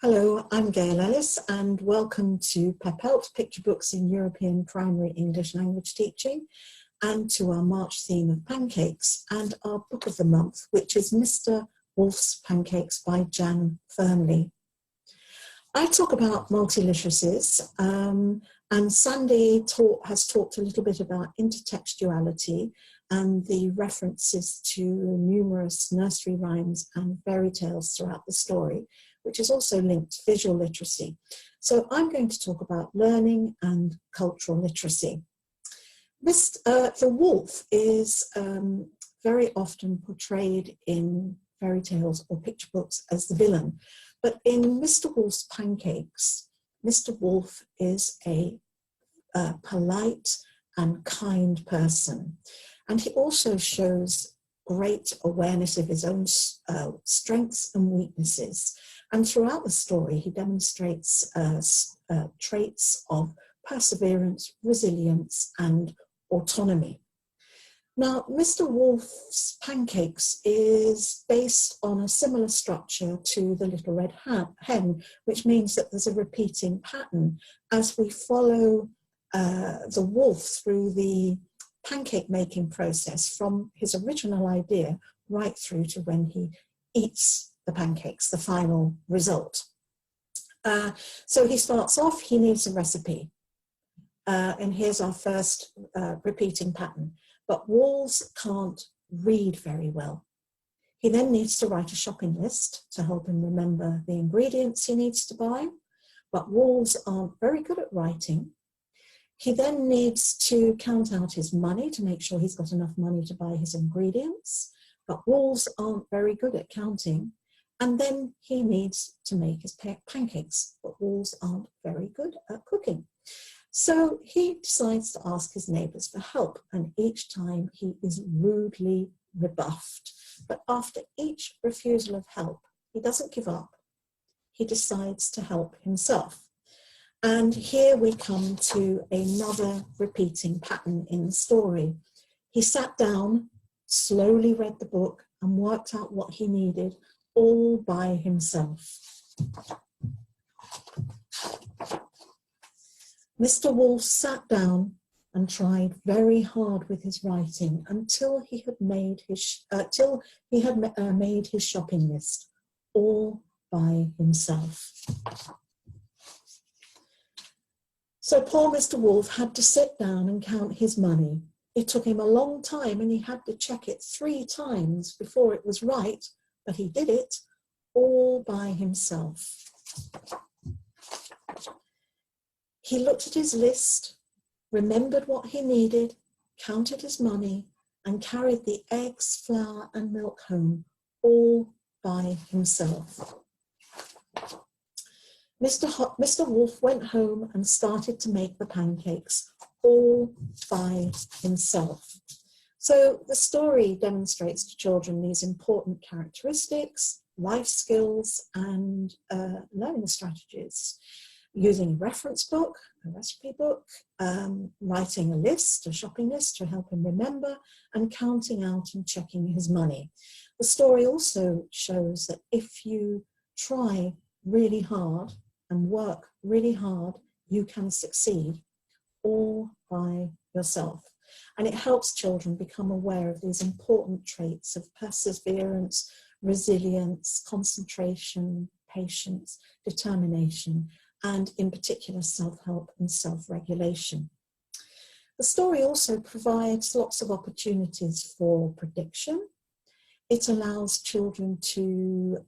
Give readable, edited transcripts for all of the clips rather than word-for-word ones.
Hello, I'm Gail Ellis and welcome to PEPELT, Picturebooks in European Primary English Language Teaching, and to our March theme of Pancakes and our book of the month, which is Mr. Wolf's Pancakes by Jan Fernley. I talk about multiliteracies and Sandy has talked a little bit about intertextuality and the references to numerous nursery rhymes and fairy tales throughout the story, which is also linked to visual literacy. So I'm going to talk about learning and cultural literacy. The wolf is very often portrayed in fairy tales or picture books as the villain. But in Mr. Wolf's Pancakes, Mr. Wolf is a polite and kind person. And he also shows great awareness of his own strengths and weaknesses. And throughout the story, he demonstrates traits of perseverance, resilience, and autonomy. Now, Mr. Wolf's Pancakes is based on a similar structure to The Little Red Hen, which means that there's a repeating pattern as we follow the wolf through the pancake making process from his original idea right through to when he eats the pancakes, the final result. So he starts off, he needs a recipe. And here's our first repeating pattern. But wolves can't read very well. He then needs to write a shopping list to help him remember the ingredients he needs to buy. But wolves aren't very good at writing. He then needs to count out his money to make sure he's got enough money to buy his ingredients. But wolves aren't very good at counting. And then he needs to make his pancakes, but wolves aren't very good at cooking. So he decides to ask his neighbours for help, and each time he is rudely rebuffed. But after each refusal of help, he doesn't give up. He decides to help himself. And here we come to another repeating pattern in the story. He sat down, slowly read the book, and worked out what he needed all by himself. Mr. Wolf sat down and tried very hard with his writing until he had made his shopping list all by himself. So poor Mr. Wolf had to sit down and count his money. It took him a long time and he had to check it 3 times before it was right, but he did it all by himself. He looked at his list, remembered what he needed, counted his money, and carried the eggs, flour, and milk home, all by himself. Mr. Wolf went home and started to make the pancakes, all by himself. So the story demonstrates to children these important characteristics, life skills, and learning strategies. Using a reference book, a recipe book, writing a list, a shopping list to help him remember, and counting out and checking his money. The story also shows that if you try really hard and work really hard, you can succeed all by yourself. And it helps children become aware of these important traits of perseverance, resilience, concentration, patience, determination, and in particular self-help and self-regulation. The story also provides lots of opportunities for prediction. It allows children to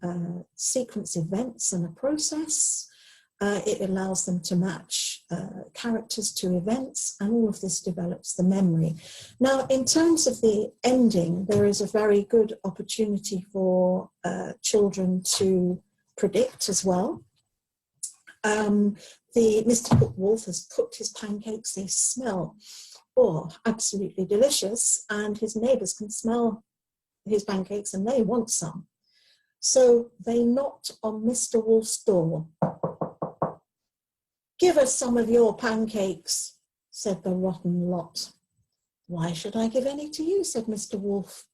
sequence events in a process. It allows them to match characters to events, and all of this develops the memory. Now, in terms of the ending, there is a very good opportunity for children to predict as well. Mr. Wolf has cooked his pancakes. They smell, absolutely delicious, and his neighbours can smell his pancakes and they want some. So they knocked on Mr. Wolf's door. "Give us some of your pancakes," said the rotten lot. "Why should I give any to you?" said Mr. Wolf.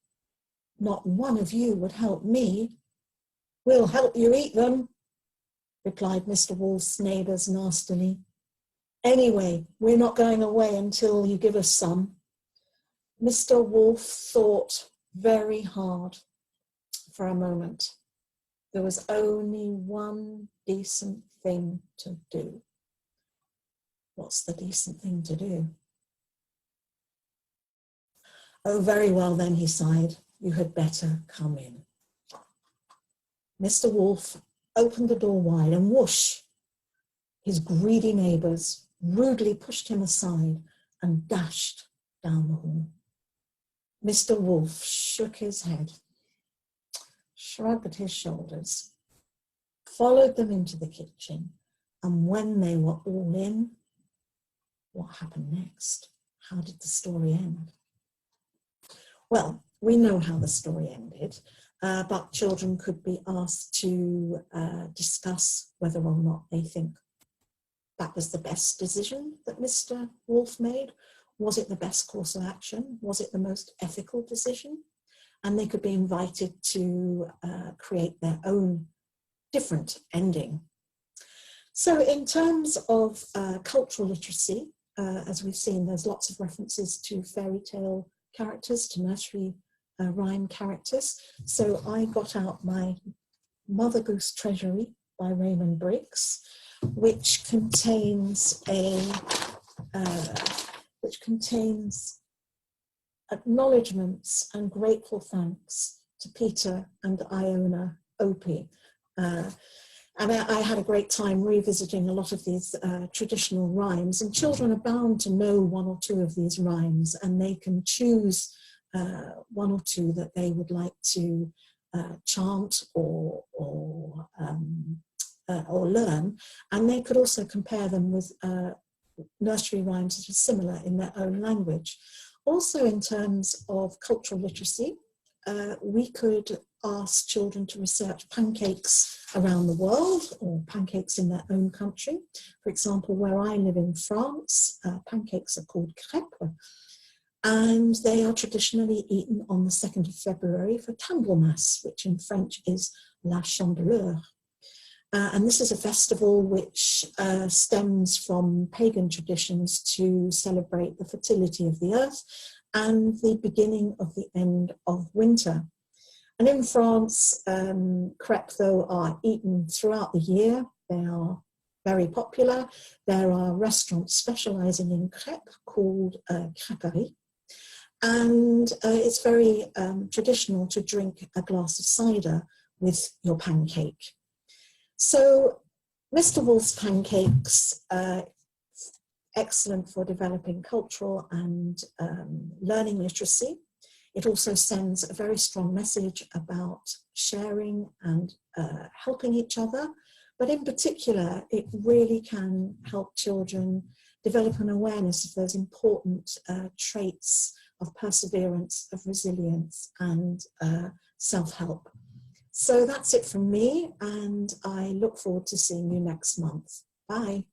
"Not one of you would help me." "We'll help you eat them." replied Mr. Wolf's neighbours nastily. Anyway, we're not going away until you give us some. Mr. Wolf thought very hard for a moment. There was only one decent thing to do. What's the decent thing to do? Oh, very well then, he sighed. You had better come in. Mr. Wolf opened the door wide and whoosh, his greedy neighbours rudely pushed him aside and dashed down the hall. Mr. Wolf shook his head, shrugged his shoulders, followed them into the kitchen, and when they were all in, what happened next? How did the story end? Well, we know how the story ended, but children could be asked to discuss whether or not they think that was the best decision that Mr. Wolf made. Was it the best course of action? Was it the most ethical decision? And they could be invited to create their own different ending. So in terms of cultural literacy, as we've seen, there's lots of references to fairy tale characters, to nursery rhyme characters. So I got out my Mother Goose Treasury by Raymond Briggs, which contains acknowledgements and grateful thanks to Peter and Iona Opie. And I had a great time revisiting a lot of these traditional rhymes, and children are bound to know one or two of these rhymes, and they can choose one or two that they would like to chant or learn, and they could also compare them with nursery rhymes that are similar in their own language. Also, in terms of cultural literacy, we could ask children to research pancakes around the world or pancakes in their own country. For example, where I live in France, pancakes are called crêpes, and they are traditionally eaten on the 2nd of February for Candlemas, which in French is La Chandeleur. And this is a festival which stems from pagan traditions to celebrate the fertility of the earth and the beginning of the end of winter. And in France, crêpes, though, are eaten throughout the year. They are very popular. There are restaurants specializing in crêpes called crêperies. And it's very traditional to drink a glass of cider with your pancake. So Mr. Wolf's Pancakes, excellent for developing cultural and learning literacy. It also sends a very strong message about sharing and helping each other. But in particular, it really can help children develop an awareness of those important traits of perseverance, of resilience, and self-help. So that's it from me, and I look forward to seeing you next month. Bye.